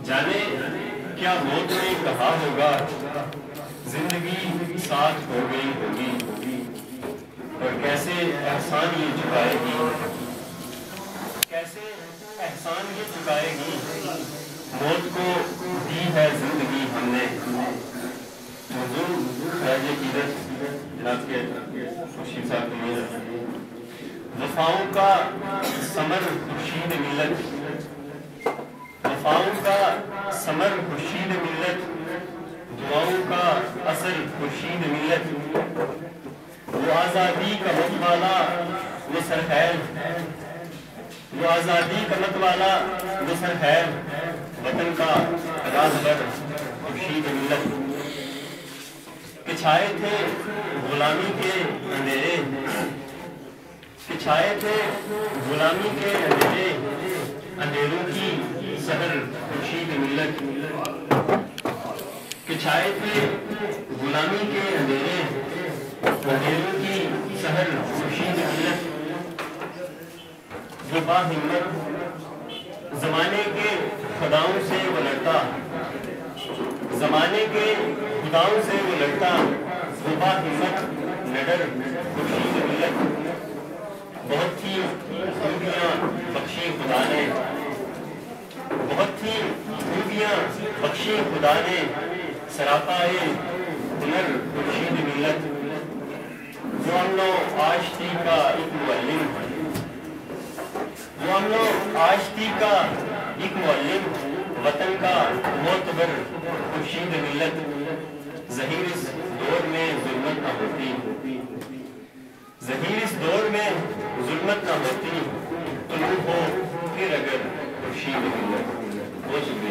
جانے کیا موت نے کہا ہوگا زندگی ساتھ ہو گئی ہوگی، اور کیسے احسان یہ چکائے گی، کیسے احسان یہ چکائے گی، موت کو دی ہے زندگی ہم نے۔ موضوع خراج عقیدت جناب کے خورشید صاحب کے لیے، وفاؤں کا ثمر خورشید ملت، وفاؤں کا ثمر خورشید ملت، دعاؤں کا اثر خورشید ملت، وہ آزادی کا مت والا وہ سرخیل، وہ آزادی کا مت والا وہ سرخیل، وطن کا رازبر خورشید ملت، کہ چھائے تھے غلامی کے اندھیرے، کہ چھائے تھے غلامی کے اندھیرے، اندھیروں کی سحر خورشید ملت، کہ چھائے تھے غلامی کے اندھیرے، اندھیروں کی سحر خورشید ملت، وہ با ہمت زمانے کے خداؤں سے وہ لڑتا، زمانے کے خداؤں سے وہ لڑتا، وہ با ہمت نڈر خورشید ملت، بہت تھی خوبیاں بخشی خدا نے، بہت تھی خوبیاں بخشی خدا نے، سراپائے ہنر خورشید ملت، وہ امن و آشتی کا ایک معلم، وہ امن و آشتی کا ایک معلم، وطن کا معتبر خورشید ملت، ظہیر اس دور میں ظلمت نہ ہوتی، ظہیر اس دور میں ظلمت نہ ہوتی، طلوع ہو پھر اگر خورشید ملت۔ بہت شکریہ۔